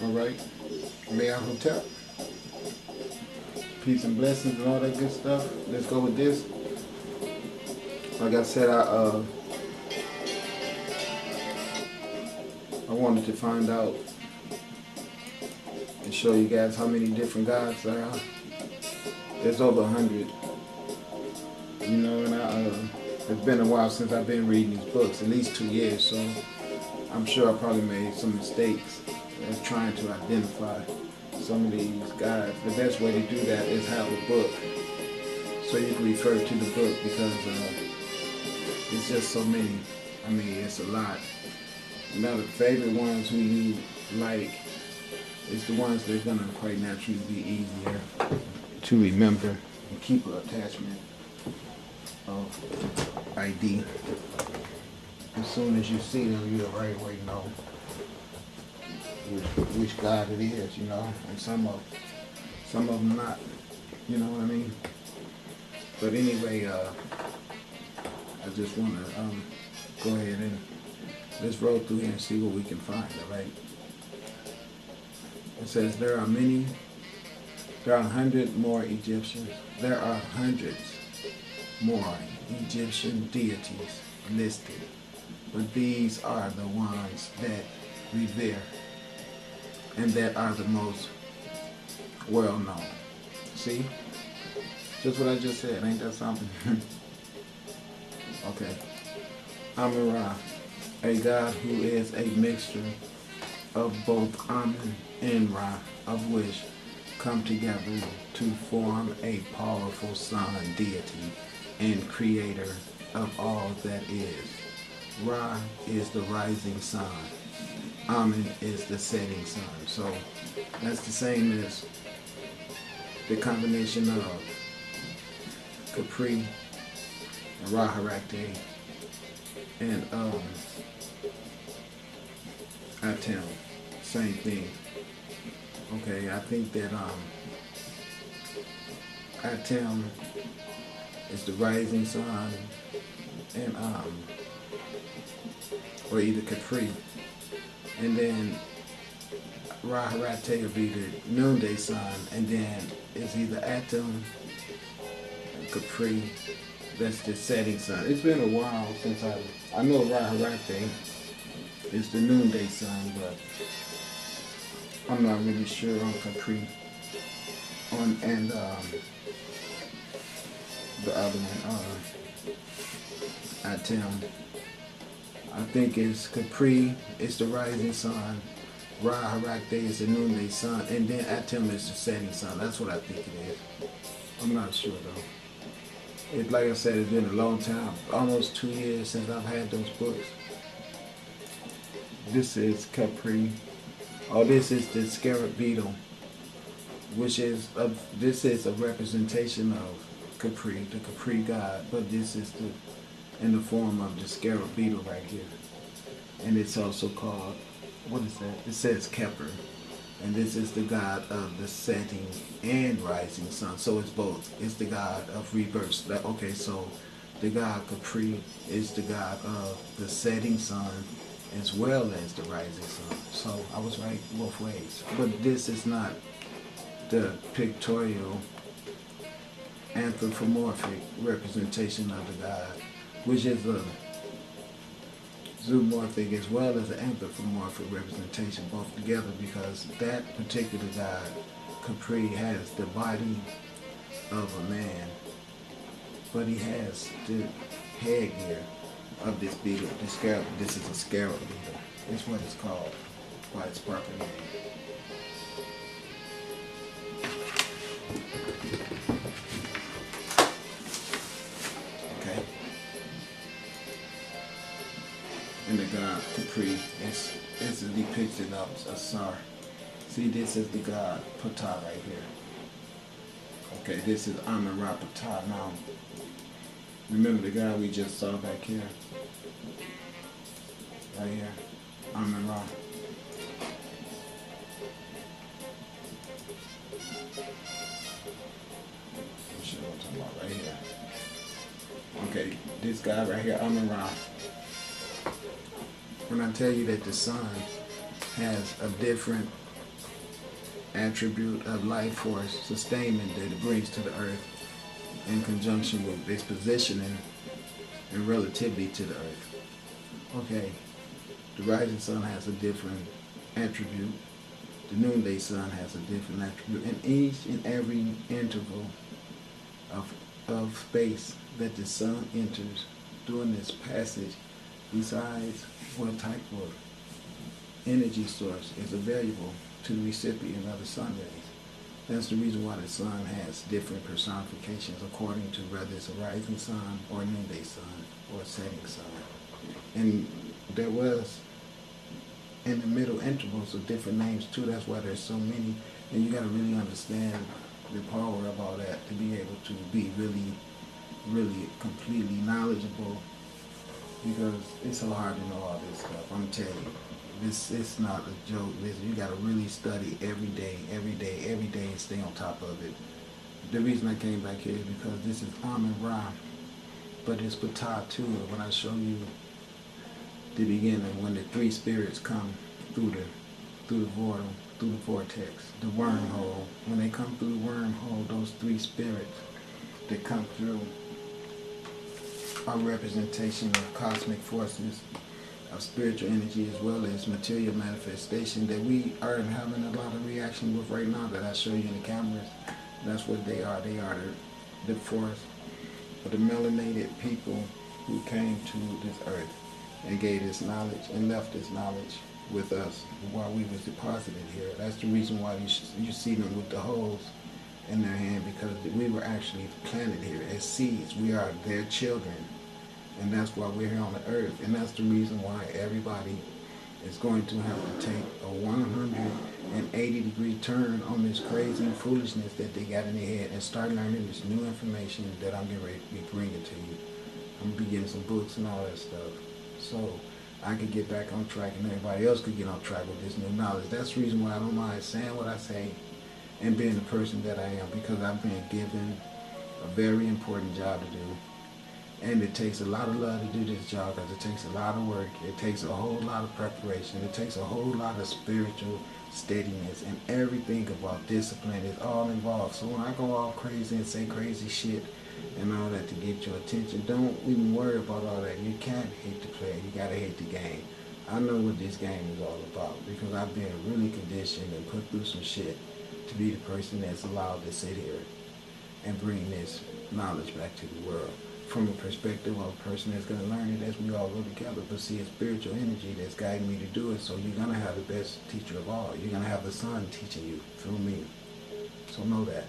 Alright? Meahotep. Peace and blessings and all that good stuff. Let's go with this. Like I said, I wanted to find out and show you guys how many different gods there are. There's over 100. You know, and it's been a while since I've been reading these books, at least 2 years, so I'm sure I probably made some mistakes in trying to identify some of these gods. The best way to do that is have a book, so you can refer to the book, because it's just so many. I mean, it's a lot. Now, the favorite ones who you like is the ones that are going to quite naturally be easier to remember and keep an attachment of ID. As soon as you see them, you'll right away know which God it is, you know, and some of them not, you know what I mean? But anyway, I just want to go ahead and let's roll through here and see what we can find, all right? It says there are 100 more Egyptians. There are hundreds more Egyptian deities listed, but these are the ones that revere and that are the most well known. See? Just what I just said, ain't that something? Okay. Amun-Ra, a god who is a mixture of both Amun and Ra, of which come together to form a powerful sun deity and creator of all that is. Ra is the rising sun. Amun is the setting sun. So that's the same as the combination of Capri and Ra-Harakte and Atem. Same thing. Okay, I think that Atem is the rising sun, and or either Capri, and then Ra-Harakte will be the noonday sun, and then it's either Atem and Capri. That's the setting sun. It's been a while since I know Ra-Harakte is the noonday sun, but I'm not really sure on Capri. And the other one, Atem. I think it's Capri is the rising sun, Ra-Harakte is the noonday sun, and then Atem is the setting sun. That's what I think it is. I'm not sure though. Like I said, it's been a long time, almost 2 years since I've had those books. This is Capri. Oh, this is the scarab beetle, which is this is a representation of Capri, the Capri god, but this is in the form of the scarab beetle right here, and it's also called, what is that? It says Keper, and this is the god of the setting and rising sun. So it's both. It's the god of rebirth. Okay, so the god Capri is the god of the setting sun as well as the rising sun. So I was right both ways. But this is not the pictorial anthropomorphic representation of the god, which is a zoomorphic as well as an anthropomorphic representation, both together, because that particular god, Capri, has the body of a man, but he has the headgear of this beetle. This is a scarab beetle. That's what it's called by its proper name. Okay. And the god Capri is a depiction of Asar. See, this is the god Ptah right here. Okay, this is Amun-Ra Ptah. Now, remember the guy we just saw back here? Right here, Amun-Ra. I'm sure what I'm talking about right here. Okay, this guy right here, Amun-Ra. When I tell you that the sun has a different attribute of life force sustainment that it brings to the earth in conjunction with its positioning and relativity to the earth. Okay, the rising sun has a different attribute. The noonday sun has a different attribute. And each and every interval of space that the sun enters during this passage decides what type of energy source is available to the recipient of the sun rays. That's the reason why the sun has different personifications according to whether it's a rising sun or a noonday sun or a setting sun. And there was in the middle intervals of different names too. That's why there's so many. And you got to really understand the power of all that to be able to be really, really completely knowledgeable, because it's so hard to know all this stuff. I'm telling you. It's not a joke. You got to really study every day, and stay on top of it. The reason I came back here is because this is Amun-Ra, but it's Ptah too. When I show you the beginning, when the three spirits come through the vortex, the wormhole. When they come through the wormhole, those three spirits that come through are representation of cosmic forces, of spiritual energy, as well as material manifestation that we are having a lot of reaction with right now that I show you in the cameras. That's what they are. They are the force of the melanated people who came to this earth and gave this knowledge and left this knowledge with us while we was deposited here. That's the reason why you see them with the holes in their hand, because we were actually planted here as seeds. We are their children. And that's why we're here on the earth. And that's the reason why everybody is going to have to take a 180-degree turn on this crazy foolishness that they got in their head and start learning this new information that I'm getting ready to be bringing to you. I'm going to be getting some books and all that stuff, so I could get back on track and everybody else could get on track with this new knowledge. That's the reason why I don't mind saying what I say and being the person that I am, because I've been given a very important job to do. And it takes a lot of love to do this job, because it takes a lot of work. It takes a whole lot of preparation. It takes a whole lot of spiritual steadiness, and everything about discipline is all involved. So when I go all crazy and say crazy shit and all that to get your attention, don't even worry about all that. You can't hate the player. You gotta hate the game. I know what this game is all about, because I've been really conditioned and put through some shit to be the person that's allowed to sit here and bring this knowledge back to the world from a perspective of a person that's going to learn it as we all go together. But see, it's spiritual energy that's guiding me to do it. So you're going to have the best teacher of all. You're going to have the sun teaching you through me. So know that.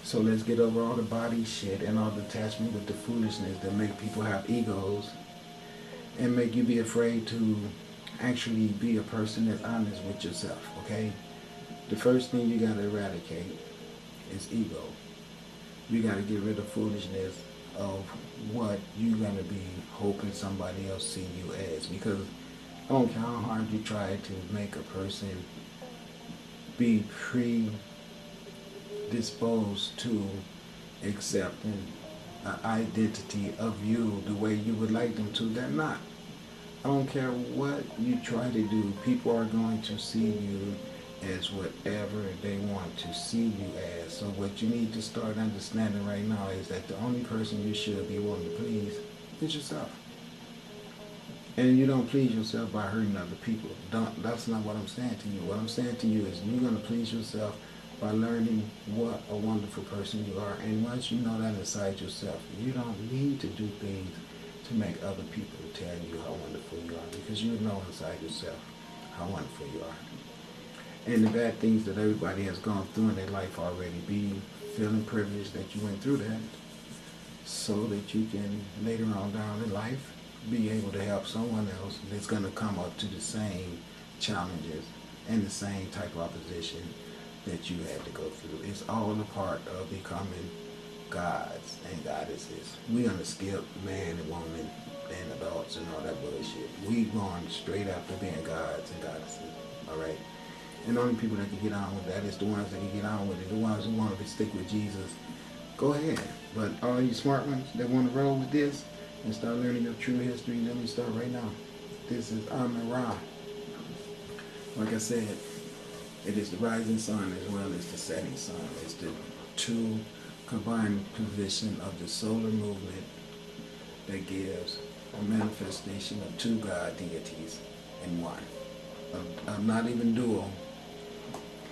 So let's get over all the body shit and all the attachment with the foolishness that make people have egos and make you be afraid to actually be a person that's honest with yourself, okay? The first thing you got to eradicate is ego. You got to get rid of foolishness of what you're going to be hoping somebody else see you as, because I don't care how hard you try to make a person be predisposed to accepting an identity of you the way you would like them to, they're not. I don't care what you try to do, people are going to see you as whatever they want to see you as. So what you need to start understanding right now is that the only person you should be willing to please is yourself. And you don't please yourself by hurting other people. That's not what I'm saying to you. What I'm saying to you is you're going to please yourself by learning what a wonderful person you are. And once you know that inside yourself, you don't need to do things to make other people tell you how wonderful you are, because you know inside yourself how wonderful you are. And the bad things that everybody has gone through in their life already, be feeling privileged that you went through that, so that you can later on down in life be able to help someone else that's going to come up to the same challenges and the same type of opposition that you had to go through. It's all a part of becoming gods and goddesses. We gonna skip man and woman and adults and all that bullshit. We going straight after being gods and goddesses. Alright? And the only people that can get on with that is the ones that can get on with it. The ones who want to stick with Jesus, go ahead. But all you smart ones that want to roll with this and start learning your true history, let me start right now. This is Amun-Ra. Like I said, It is the rising sun as well as the setting sun. It's the two combined position of the solar movement that gives a manifestation of two God deities in one. Not even dual,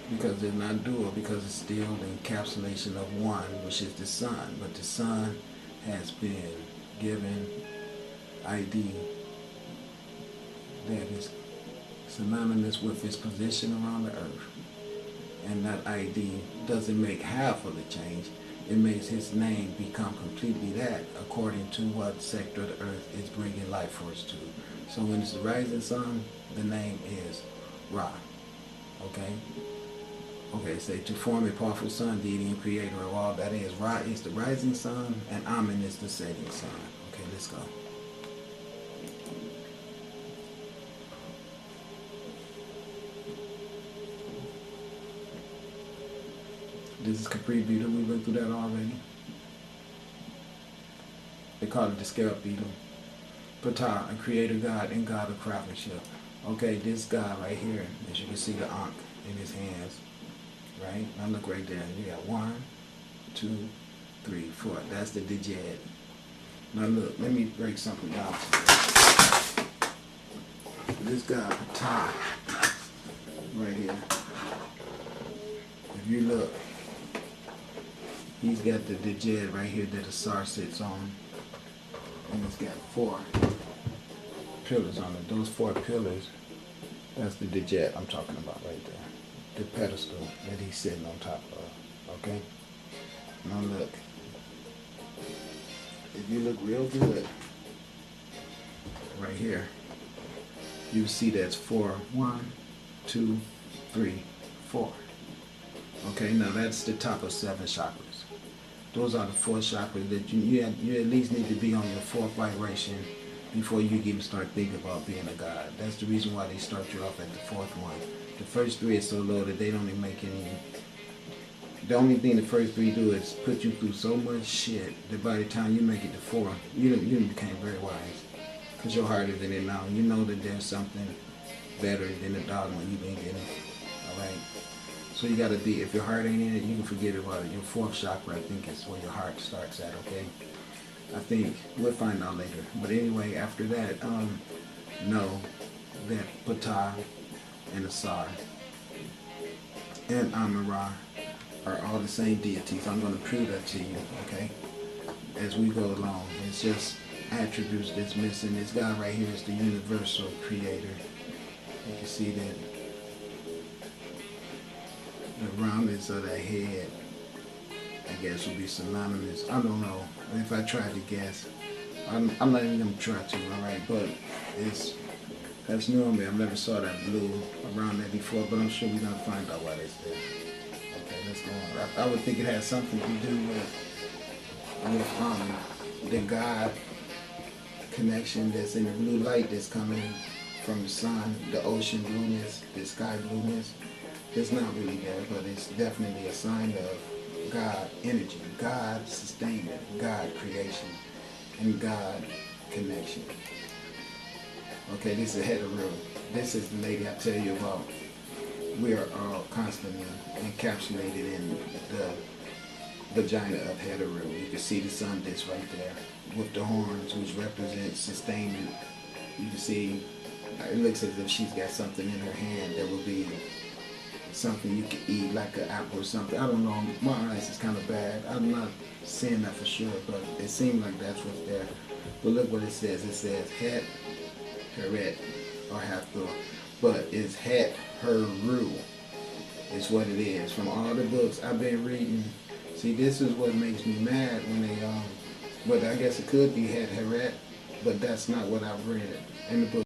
because they're not dual, because it's still the encapsulation of one, which is the sun. But the sun has been given ID that is synonymous with its position around the earth. And that ID doesn't make half of the change. It makes his name become completely that, according to what sector of the earth is bringing life force to. So when it's the rising sun, the name is Ra. Okay? Okay, say to form a powerful sun, deity and creator of all that is. Ra is the rising sun, and Amen is the setting sun. Okay, let's go. This is Capri beetle. We went through that already. They call it the scarab beetle. Ptah, a creator god and god of craftsmanship. Okay, this guy right here, as you can see the Ankh in his hands, right? Now look right there. You got 1, 2, 3, 4. That's the Djed. Now look, let me break something down. This guy, Ptah, right here. If you look, he's got the Djed right here that the Sar sits on. And it's got 4 pillars on it. Those 4 pillars, that's the Djed I'm talking about right there. The pedestal that he's sitting on top of. Okay? Now look. If you look real good, right here, you see that's 4. 1, 2, 3, 4. Okay, now that's the top of 7 chakras. Those are the 4 chakras that you at least need to be on your 4th vibration before you even start thinking about being a god. That's the reason why they start you off at the 4th one. The first 3 is so low that they don't even make any. The only thing the first 3 do is put you through so much shit that by the time you make it to 4, you became very wise. Because your heart is in it now. You know that there's something better than the dogma you've been getting. Alright? So you gotta be, if your heart ain't in it, you can forget about it. Your 4th chakra, I think, is where your heart starts at, okay? I think, we'll find out later. But anyway, after that, know that Ptah and Asar and Amun-Ra are all the same deities. I'm gonna prove that to you, okay? As we go along. It's just attributes that's missing. This guy right here is the universal creator. You can see that the roundness of the head, I guess, would be synonymous. I don't know. If I tried to guess, I'm not even gonna try to. All right, but that's new on me. I've never saw that blue around there before, but I'm sure we're gonna find out why it's there. Okay, let's go on. I would think it has something to do with the God connection that's in the blue light that's coming from the sun, the ocean blueness, the sky blueness. It's not really there, but it's definitely a sign of God energy, God sustainment, God creation, and God connection. Okay, this is Heteru. This is the lady I tell you about. We are all constantly encapsulated in the vagina of Heteru. You can see the sun disk right there with the horns, which represents sustainment. You can see it looks as if she's got something in her hand that will be something you can eat, like an apple or something. I don't know. My eyes is kind of bad. I'm not saying that for sure, but it seems like that's what's there. But look what it says. It says Het, Heret, or Hathor. But it's Het, Heru is what it is. From all the books I've been reading. See, this is what makes me mad when they, but I guess it could be Het, Heret, but that's not what I've read in the book.